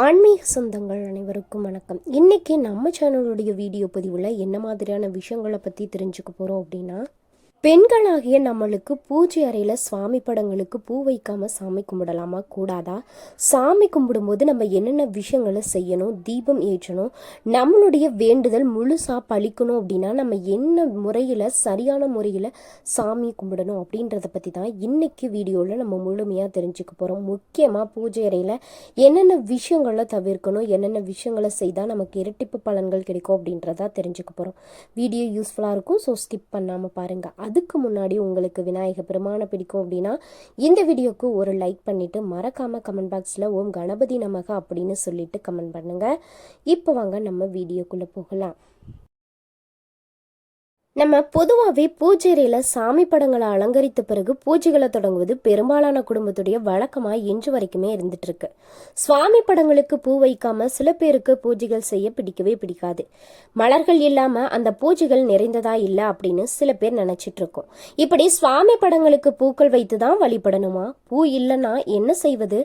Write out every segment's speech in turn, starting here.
ஆன்மீக சொந்தங்கள் அனைவருக்கும் வணக்கம். இன்னைக்கு நம்ம சேனலுடைய வீடியோ பதிவில் என்ன மாதிரியான விஷயங்களை பற்றி தெரிஞ்சுக்க போகிறோம் அப்படின்னா, பெண்களாகிய நம்மளுக்கு பூஜை அறையில் சுவாமி படங்களுக்கு பூ வைக்காமல் சாமி கும்பிடலாமா கூடாதா? சாமி கும்பிடும்போது நம்ம என்னென்ன விஷயங்களை செய்யணும், தீபம் ஏற்றணும், நம்மளுடைய வேண்டுதல் முழுசாக பழிக்கணும் அப்படின்னா நம்ம என்ன முறையில் சரியான முறையில் சாமி கும்பிடணும் அப்படின்றத பற்றி தான் இன்னைக்கு வீடியோவில் நம்ம முழுமையாக தெரிஞ்சுக்க போகிறோம். முக்கியமாக பூஜை அறையில் என்னென்ன விஷயங்களை தவிர்க்கணும், என்னென்ன விஷயங்களை செய்தால் நமக்கு இரட்டிப்பு பலன்கள் கிடைக்கும் அப்படின்றத தெரிஞ்சுக்க போகிறோம். வீடியோ யூஸ்ஃபுல்லாக இருக்கும், ஸோ ஸ்கிப் பண்ணாமல் பாருங்கள். அதுக்கு முன்னாடி உங்களுக்கு விநாயக பெருமானை பிடிக்கும் அப்படின்னா இந்த வீடியோக்கு ஒரு லைக் பண்ணிட்டு மறக்காம கமெண்ட் பாக்ஸில் ஓம் கணபதி நமக அப்படின்னு சொல்லிட்டு கமெண்ட் பண்ணுங்க. இப்போ வாங்க நம்ம வீடியோக்குள்ள போகலாம். நம்ம பொதுவாகவே பூஜை அறையில் சாமி படங்களை அலங்கரித்த பிறகு பூஜைகளை தொடங்குவது பெரும்பாலான குடும்பத்துடைய வழக்கமாக இன்று வரைக்குமே இருந்துட்டு இருக்கு. சுவாமி படங்களுக்கு பூ வைக்காம சில பேருக்கு பூஜைகள் செய்ய பிடிக்கவே பிடிக்காது. மலர்கள் இல்லாம அந்த பூஜைகள் நிறைந்ததா இல்லை அப்படின்னு சில பேர் நினைச்சிட்டு இருக்கோம். இப்படி சுவாமி படங்களுக்கு பூக்கள் வைத்து தான் வழிபடணுமா, பூ இல்லைன்னா என்ன செய்வது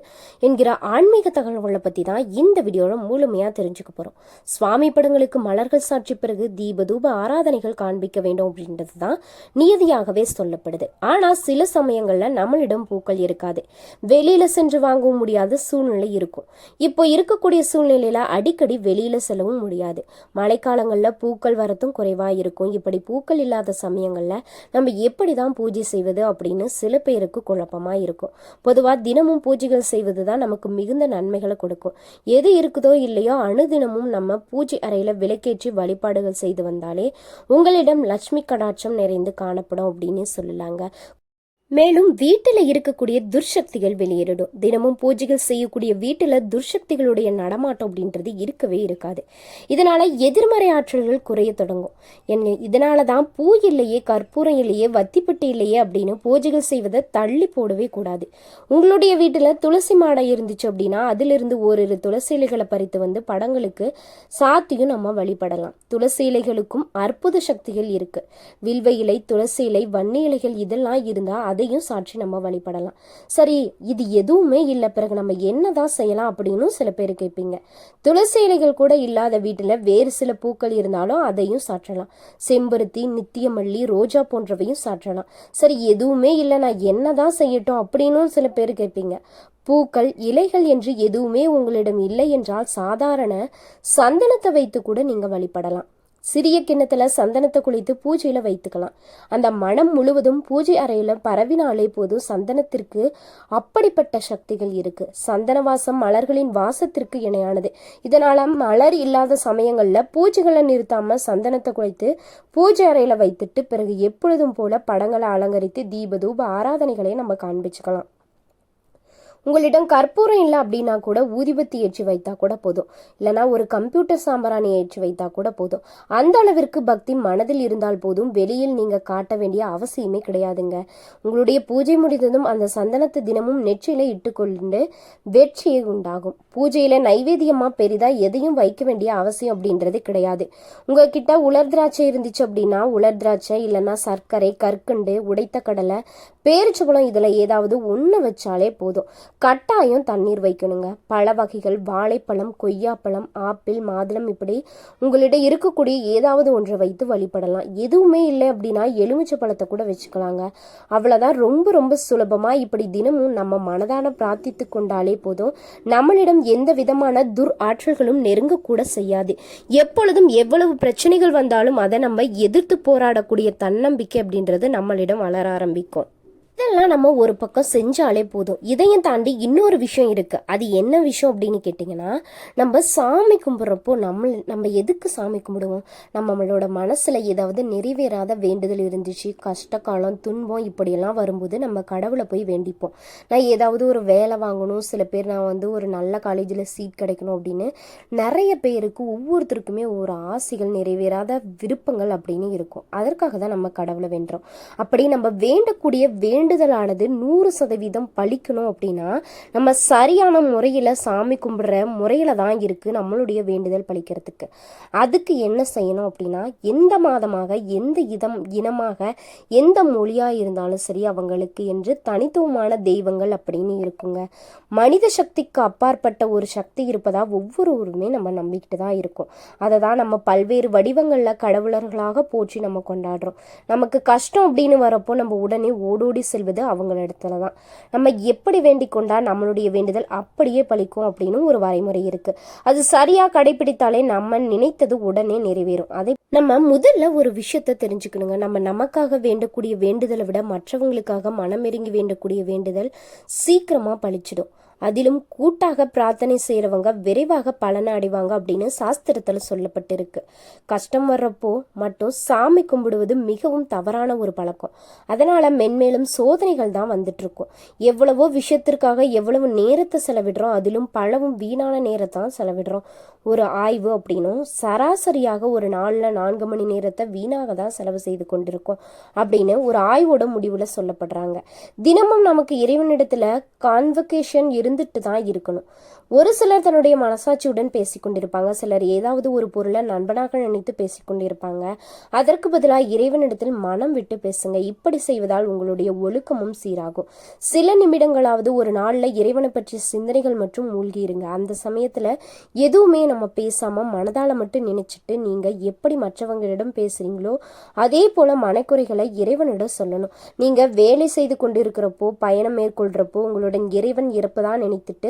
என்கிற ஆன்மீக தகவல்களை பற்றி தான் இந்த வீடியோவில் முழுமையாக தெரிஞ்சுக்க போகிறோம். சுவாமி படங்களுக்கு மலர்கள் சாட்சி பிறகு தீப தூப ஆராதனைகள் காண்பிக்க வேண்டும் அப்படின்றது தான் நியதியாகவே சொல்லப்படுது. ஆனா சில சமயங்கள்ல நம்மளிடம் பூக்கள் இருக்காது, வெளியில சென்று வாங்கவும் முடியாத சூழ்நிலை இருக்கும். இப்போ இருக்கக்கூடிய சூழ்நிலையில அடிக்கடி வெளியில செல்லவும் முடியாது. மழைக்காலங்கள்ல பூக்கள் வரத்தும் குறைவா இருக்கும். இப்படி பூக்கள் இல்லாத சமயங்கள்ல நம்ம எப்படிதான் பூஜை செய்வது அப்படின்னு சில பேருக்கு குழப்பமா இருக்கும். பொதுவா தினமும் பூஜைகள் செய்வதுதான் நமக்கு மிகுந்த நன்மைகளை கொடுக்கும். எது இருக்குதோ இல்லையோ அனுதினமும் நம்ம பூஜை அறையில விளக்கேற்றி வழிபாடுகள் செய்து வந்தாலே உங்களிடம் லட்சுமி கடாட்சம் நிறைந்து காணப்படும் அப்படின்னு சொல்லலாங்க. மேலும் வீட்டில் இருக்கக்கூடிய துர்சக்திகள் வெளியேறிடும். தினமும் பூஜைகள் செய்யக்கூடிய வீட்டில் துர்சக்திகளுடைய நடமாட்டம் அப்படின்றது இருக்கவே இருக்காது. இதனால எதிர்மறை ஆற்றல்கள் குறைய தொடங்கும். இதனால தான் பூ இல்லையே, கற்பூரம் இல்லையே, வத்திப்பட்டு இல்லையே அப்படின்னு பூஜைகள் செய்வதை தள்ளி போடவே கூடாது. உங்களுடைய வீட்டில் துளசி மாடை இருந்துச்சு அப்படின்னா அதிலிருந்து ஓரிரு துளசி இலைகளை பறித்து வந்து படங்களுக்கு சாத்தியும் நம்ம வழிபடலாம். துளசி இலைகளுக்கும் அற்புத சக்திகள் இருக்கு. வில்வ இலை, துளசி இலை, வன்னி இலைகள் இதெல்லாம் இருந்தா அதையும் சாட்சி நம்ம வழிபடலாம். சரி, இது எதுவுமே இல்லை, பிறகு நம்ம என்னதான் செய்யலாம் அப்படின்னு சில பேர் கேட்பீங்க. துளசி இலைகள் கூட இல்லாத வீட்டில் வேறு சில பூக்கள் இருந்தாலும் அதையும் சாற்றலாம். செம்பருத்தி, நித்தியமல்லி, ரோஜா போன்றவையும் சாற்றலாம். சரி, எதுவுமே இல்லை, நான் என்னதான் செய்யட்டும் அப்படின்னு சில பேர் கேட்பீங்க. பூக்கள், இலைகள் என்று எதுவுமே உங்களிடம் இல்லை என்றால் சாதாரண சந்தனத்தை வைத்து கூட நீங்க வழிபடலாம். சிறிய கிண்ணத்துல சந்தனத்தை குளித்து பூஜையில வைத்துக்கலாம். அந்த மனம் முழுவதும் பூஜை அறையில பரவினாலே போதும். சந்தனத்திற்கு அப்படிப்பட்ட சக்திகள் இருக்கு. சந்தன வாசம் மலர்களின் வாசத்திற்கு இணையானது. இதனால மலர் இல்லாத சமயங்கள்ல பூஜைகளை நிறுத்தாம சந்தனத்தை குளித்து பூஜை அறையில வைத்துட்டு பிறகு எப்பொழுதும் போல படங்களை அலங்கரித்து தீப தூப ஆராதனைகளை நம்ம காண்பிச்சுக்கலாம். உங்களிடம் கற்பூரம் இல்லை அப்படின்னா கூட ஊதிபத்தி ஏற்றி வைத்தா கூட போதும். இல்லைனா ஒரு கம்ப்யூட்டர் சாம்பிராணி ஏற்றி வைத்தா கூட போதும். அந்த அளவிற்கு பக்தி மனதில் இருந்தால் போதும். வெளியில் நீங்க காட்ட வேண்டிய அவசியமே கிடையாதுங்க. உங்களுடைய பூஜை முடிந்ததும் அந்த சந்தனத்தை தினமும் நெற்றியில இட்டுக்கொண்டு வெற்றியை உண்டாகும். பூஜையில நைவேத்தியமா பெரிதா எதையும் வைக்க வேண்டிய அவசியம் அப்படின்றது கிடையாது. உங்ககிட்ட உலர் திராட்சை இருந்துச்சு அப்படின்னா உலர் திராட்சை, இல்லைன்னா சர்க்கரை, கற்கண்டு, உடைத்த கடலை, பேரிச்சம்பழம் இதுல ஏதாவது ஒண்ணு வச்சாலே போதும். கட்டாயம் தண்ணீர் வைக்கணுங்க. பழ வகைகள் வாழைப்பழம், கொய்யாப்பழம், ஆப்பிள், மாதுளம் இப்படி உங்களிடம் இருக்கக்கூடிய ஏதாவது ஒன்றை வைத்து வழிபடலாம். எதுவுமே இல்லை அப்படின்னா எலுமிச்சை பழத்தை கூட வச்சுக்கலாங்க. அவ்வளவுதான். ரொம்ப ரொம்ப சுலபமா இப்படி தினமும் நம்ம மனதான பிரார்த்தித்து கொண்டாலே போதும். நம்மளிடம் எந்த விதமான துர் ஆற்றல்களும் நெருங்க கூட செய்யாது. எப்பொழுதும் எவ்வளவு பிரச்சனைகள் வந்தாலும் அதை நம்ம எதிர்த்து போராடக்கூடிய தன்னம்பிக்கை அப்படின்றது நம்மளிடம் வளர ஆரம்பிக்கும். இதெல்லாம் நம்ம ஒரு பக்கம் செஞ்சாலே போதும். இதையும் தாண்டி இன்னொரு விஷயம் இருக்கு. அது என்ன விஷயம் அப்படின்னு கேட்டிங்கன்னா, நம்ம சாமி கும்பிட்றப்போ நம்ம எதுக்கு சாமி கும்பிடுவோம்? நம்மளோட மனசுல ஏதாவது நிறைவேறாத வேண்டுதல் இருந்துச்சு, கஷ்ட காலம், துன்பம் இப்படியெல்லாம் வரும்போது நம்ம கடவுளை போய் வேண்டிப்போம். நான் ஏதாவது ஒரு வேலை வாங்கணும், சில பேர் நான் ஒரு நல்ல காலேஜில் சீட் கிடைக்கணும் அப்படின்னு நிறைய பேருக்கு ஒவ்வொருத்தருக்குமே ஒரு ஆசைகள், நிறைவேறாத விருப்பங்கள் அப்படின்னு இருக்கும். அதற்காக தான் நம்ம கடவுளை வேண்டுறோம். அப்படி நம்ம வேண்டக்கூடிய வேண்டுதலானது 100% பலிக்கணும் அப்படின்னா நம்ம சரியான முறையில் சாமி கும்பிடுற முறையில தான் இருக்கு நம்மளுடைய வேண்டுதல் பலிக்கிறதுக்கு. அதுக்கு என்ன செய்யணும் அப்படின்னா, எந்த மாதமாக, எந்த இனமாக, எந்த மொழியா இருந்தாலும் சரி அவங்களுக்கு என்று தனித்துவமான தெய்வங்கள் அப்படின்னு இருக்குங்க. மனித சக்திக்கு அப்பாற்பட்ட ஒரு சக்தி இருப்பதா ஒவ்வொருவருமே நம்ம நம்பிக்கிட்டு தான் இருக்கோம். அதை தான் நம்ம பல்வேறு வடிவங்கள்ல கடவுளர்களாக போற்றி நம்ம கொண்டாடுறோம். நமக்கு கஷ்டம் அப்படின்னு வரப்போ நம்ம உடனே ஓடோடி செல்வது அவங்களிடத்துல தான். நம்ம எப்படி வேண்டிக் கொண்டா நம்மளுடைய வேண்டுதல் அப்படியே பலிக்கும் அப்படின்னு ஒரு வரைமுறை இருக்கு. அது சரியா கடைபிடித்தாலே நம்ம நினைத்தது உடனே நிறைவேறும். அதை நம்ம முதல்ல ஒரு விஷயத்த தெரிஞ்சுக்கணுங்க. நம்ம நமக்காக வேண்டக்கூடிய வேண்டுதலை விட மற்றவங்களுக்காக மனமிறங்கி வேண்டக்கூடிய வேண்டுதல் சீக்கிரமா பலிச்சிடும். அதிலும் கூட்டாக பிரார்த்தனை செய்யறவங்க விரைவாக பலனை அடைவாங்க அப்படின்னு சாஸ்திரத்துல சொல்லப்பட்டிருக்கு. கஷ்டம் வர்றப்போ மட்டும் சாமி கும்பிடுவது மிகவும் தவறான ஒரு பழக்கம். அதனால மென்மேலும் சோதனைகள் தான் வந்துட்டு இருக்கும். எவ்வளவோ விஷயத்திற்காக எவ்வளவு நேரத்தை செலவிடுறோம், அதிலும் பலவும் வீணான நேரத்தான் செலவிடுறோம். ஒரு ஆய்வு அப்படின்னும் சராசரியாக ஒரு நாள்ல 4 மணி நேரத்தை வீணாக தான் செலவு செய்து கொண்டிருக்கோம் அப்படின்னு ஒரு ஆய்வோட முடிவுல சொல்லப்படுறாங்க. தினமும் நமக்கு இறைவனிடத்துல கான்வகேஷன் இருந்துட்டு தான் இருக்கணும். ஒரு சிலர் தன்னுடைய மனசாட்சியுடன் பேசிக்கொண்டிருப்பாங்க, சிலர் ஏதாவது ஒரு பொருளை நண்பனாக நினைத்து பேசிக்கொண்டிருப்பாங்க. அதற்கு பதிலாக இறைவனிடத்தில் மனம் விட்டு பேசுங்க. இப்படி செய்வதால் உங்களுடைய ஒழுக்கமும் சீராகும். சில நிமிடங்களாவது ஒரு நாள்ல இறைவனை பற்றிய சிந்தனைகள் மற்றும் மூழ்கி இருங்க. அந்த சமயத்துல எதுவுமே நம்ம பேசாம மனதால மட்டும் நினைச்சிட்டு நீங்க எப்படி மற்றவங்களிடம் பேசுறீங்களோ அதே போல மனக்குறைகளை இறைவனிடம் சொல்லணும். நீங்க வேலை செய்து கொண்டிருக்கிறப்போ, பயணம் மேற்கொள்றப்போ உங்களுடன் இறைவன் இருப்பதான் நினைத்துட்டு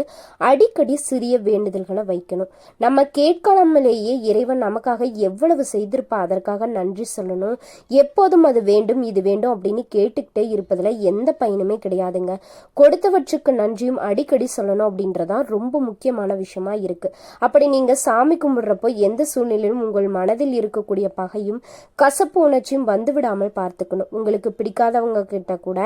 அடிக்கடி சிறிய வேண்டுதல்களை வைக்கணும். நம்ம கேட்காமலேயே இறைவன் நமக்காக எவ்வளவு செய்திருப்பா அதற்காக நன்றி சொல்லணும். எப்போதும் அது வேண்டும் இது வேண்டும் அப்படின்னு கேட்டுக்கிட்டே இருப்பதுல எந்த பயனுமே கிடையாதுங்க. கொடுத்தவற்றுக்கு நன்றியும் அடிக்கடி சொல்லணும் அப்படின்றதான் ரொம்ப முக்கியமான விஷயமா இருக்கு. அப்படி நீங்க சாமி கும்பிடுறப்போ எந்த சூழ்நிலையிலும் உங்கள் மனதில் இருக்கக்கூடிய பகையும் கசப்பு உணர்ச்சியும் வந்துவிடாமல் பார்த்துக்கணும். உங்களுக்கு பிடிக்காதவங்க கிட்ட கூட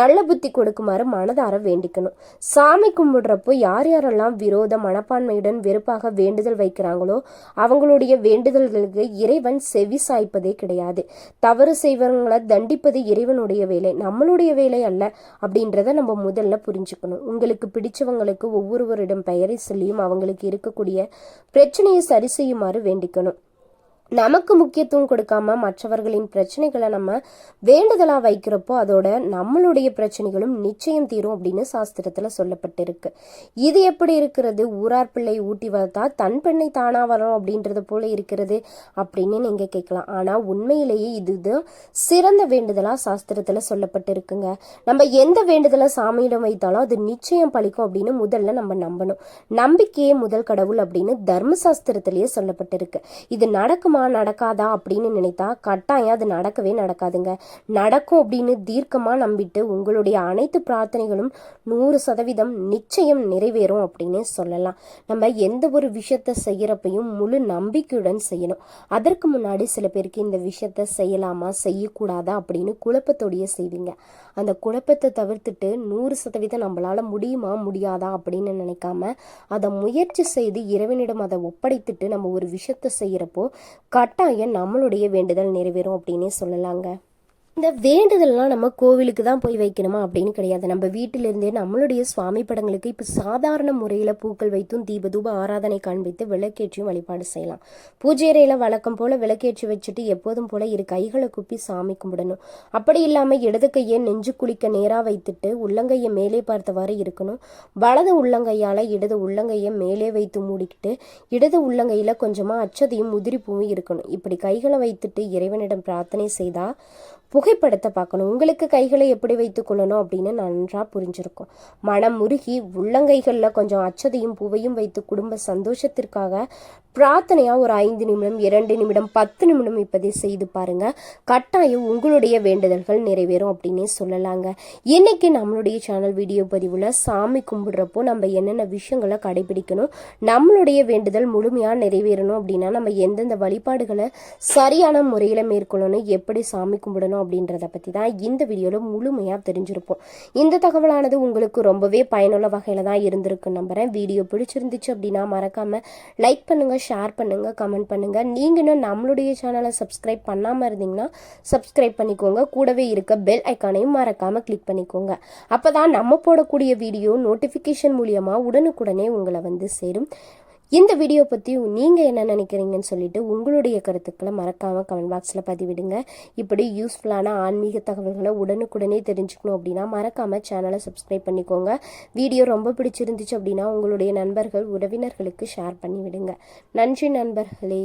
நல்ல புத்தி கொடுக்குமாறு மனதார வேண்டிக்கணும். சாமி கும்பிடுறப்போ யார் யாரெல்லாம் விரோத மனப்பான்மையுடன் வெறுப்பாக வேண்டுதல் வைக்கிறாங்களோ அவங்களுடைய வேண்டுதல்களுக்கு இறைவன் செவி சாய்ப்பதே கிடையாது. தவறு செய்வங்களை தண்டிப்பது இறைவனுடைய வேலை, நம்மளுடைய வேலை அல்ல அப்படின்றத நம்ம முதல்ல புரிஞ்சுக்கணும். உங்களுக்கு பிடிச்சவங்களுக்கு ஒவ்வொருவரிடம் பெயரை சொல்லியும் அவங்களுக்கு இருக்கக்கூடிய பிரச்சனையை சரி செய்யுமாறு வேண்டிக்கணும். நமக்கு முக்கியத்துவம் கொடுக்காம மற்றவர்களின் பிரச்சனைகளை நம்ம வேண்டுதலா வைக்கிறப்போ அதோட நம்மளுடைய பிரச்சனைகளும் நிச்சயம் தீரும் அப்படின்னு சாஸ்திரத்துல சொல்லப்பட்டிருக்கு. இது எப்படி இருக்கிறது? ஊரார் பிள்ளை ஊட்டி வளர்த்தா தன் பெண்ணை தானா வரும் அப்படின்றது போல இருக்கிறது அப்படின்னு நீங்க கேட்கலாம். ஆனா உண்மையிலேயே இதுதான் சிறந்த வேண்டுதலா சாஸ்திரத்துல சொல்லப்பட்டிருக்குங்க. நம்ம எந்த வேண்டுதலை சாமியிடம் வைத்தாலும் அது நிச்சயம் பலிக்கும் அப்படின்னு முதல்ல நம்ம நம்பணும். நம்பிக்கையே முதல் கடவுள் அப்படின்னு தர்மசாஸ்திரத்திலேயே சொல்லப்பட்டிருக்கு. இது நடக்காதா அப்படின்னு நினைத்தா கட்டாயம் அது நடக்கவே நடக்காதுங்க. நடக்கும் அப்படின்னு தீர்க்கமா நம்பிட்டு உங்களுடைய அனைத்து பிரார்த்தனைகளும் 100% நிச்சயம் நிறைவேறும் அப்படின்னு சொல்லலாம். நம்ம எந்த ஒரு விஷயத்த செய்யறப்பையும் முழு நம்பிக்கையுடன் செய்யணும். அதற்கு முன்னாடி சில பேருக்கு இந்த விஷயத்த செய்யலாமா செய்யக்கூடாதா அப்படின்னு குழப்பத்தோடைய செய்வீங்க. அந்த குழப்பத்தை தவிர்த்துட்டு 100% நம்மளால முடியுமா முடியாதா அப்படின்னு நினைக்காம அதை முயற்சி செய்து இறைவனிடம் அதை ஒப்படைத்துட்டு நம்ம ஒரு விஷயத்த செய்யறப்போ கட்டாயம் நம்மளுடைய வேண்டுதல் நிறைவேறும் அப்படின்னே சொல்லலாங்க. இந்த வேண்டுதல்லாம் நம்ம கோவிலுக்கு தான் போய் வைக்கணுமா அப்படின்னு கிடையாது. நம்ம வீட்டிலிருந்தே நம்மளுடைய சுவாமி படங்களுக்கு இப்போ சாதாரண முறையில் பூக்கள் வைத்தும் தீபதூப ஆராதனை காண்பித்து விளக்கேற்றியும் வழிபாடு செய்யலாம். பூஜை அறையில் வழக்கம் போல விளக்கேற்றி வச்சுட்டு எப்போதும் போல இரு கைகளை குப்பி சாமி கும்பிடணும். அப்படி இல்லாமல் இடது கையை நெஞ்சு குளிக்க நேராக வைத்துட்டு உள்ளங்கையை மேலே பார்த்தவாறு இருக்கணும். வலது உள்ளங்கையால் இடது உள்ளங்கையை மேலே வைத்து மூடிக்கிட்டு இடது உள்ளங்கையில் கொஞ்சமாக அச்சதையும் முதிரிப்பூவும் இருக்கணும். இப்படி கைகளை வைத்துட்டு இறைவனிடம் பிரார்த்தனை செய்தா புகைப்படத்தை பார்க்கணும். உங்களுக்கு கைகளை எப்படி வைத்துக் கொள்ளணும் அப்படின்னு நன்றா புரிஞ்சிருக்கும். மனம் உருகி உள்ளங்கைகளில் கொஞ்சம் அச்சதையும் பூவையும் வைத்து குடும்ப சந்தோஷத்திற்காக பிரார்த்தனையா ஒரு 5 நிமிடம் 2 நிமிடம் 10 நிமிடம் இப்படி செய்து பாருங்க. கட்டாயம் உங்களுடைய வேண்டுதல்கள் நிறைவேறும் அப்படின்னே சொல்லலாங்க. இன்னைக்கு நம்மளுடைய சேனல் வீடியோ பதிவுல சாமி கும்பிடுறப்போ நம்ம என்னென்ன விஷயங்களை கடைபிடிக்கணும், நம்மளுடைய வேண்டுதல் முழுமையா நிறைவேறணும் அப்படின்னா நம்ம எந்தெந்த வழிபாடுகளை சரியான முறையில மேற்கொள்ளணும், எப்படி சாமி கும்பிடணும் செய்யணும் அப்படின்றத பற்றி தான் இந்த வீடியோவில் முழுமையாக தெரிஞ்சிருப்போம். இந்த தகவலானது உங்களுக்கு ரொம்பவே பயனுள்ள வகையில் தான் இருந்திருக்குன்னு நம்புகிறேன். வீடியோ பிடிச்சிருந்துச்சு அப்படின்னா மறக்காமல் லைக் பண்ணுங்கள், ஷேர் பண்ணுங்கள், கமெண்ட் பண்ணுங்கள். நீங்கள் இன்னும் நம்மளுடைய சேனலை சப்ஸ்கிரைப் பண்ணாமல் இருந்தீங்கன்னா சப்ஸ்கிரைப் பண்ணிக்கோங்க. கூடவே இருக்க பெல் ஐக்கானையும் மறக்காமல் கிளிக் பண்ணிக்கோங்க. அப்போ தான் நம்ம போடக்கூடிய வீடியோ நோட்டிஃபிகேஷன் மூலியமாக உடனுக்குடனே உங்களை வந்து சேரும். இந்த வீடியோ பற்றி நீங்கள் என்ன நினைக்கிறீங்கன்னு சொல்லிட்டு உங்களுடைய கருத்துக்களை மறக்காமல் கமெண்ட் பாக்ஸில் பதிவிடுங்க. இப்படி யூஸ்ஃபுல்லான ஆன்மீக தகவல்களை உடனுக்குடனே தெரிஞ்சுக்கணும் அப்படின்னா மறக்காமல் சேனலை சப்ஸ்கிரைப் பண்ணிக்கோங்க. வீடியோ ரொம்ப பிடிச்சிருந்துச்சு அப்படின்னா உங்களுடைய நண்பர்கள், உறவினர்களுக்கு ஷேர் பண்ணிவிடுங்க. நன்றி நண்பர்களே.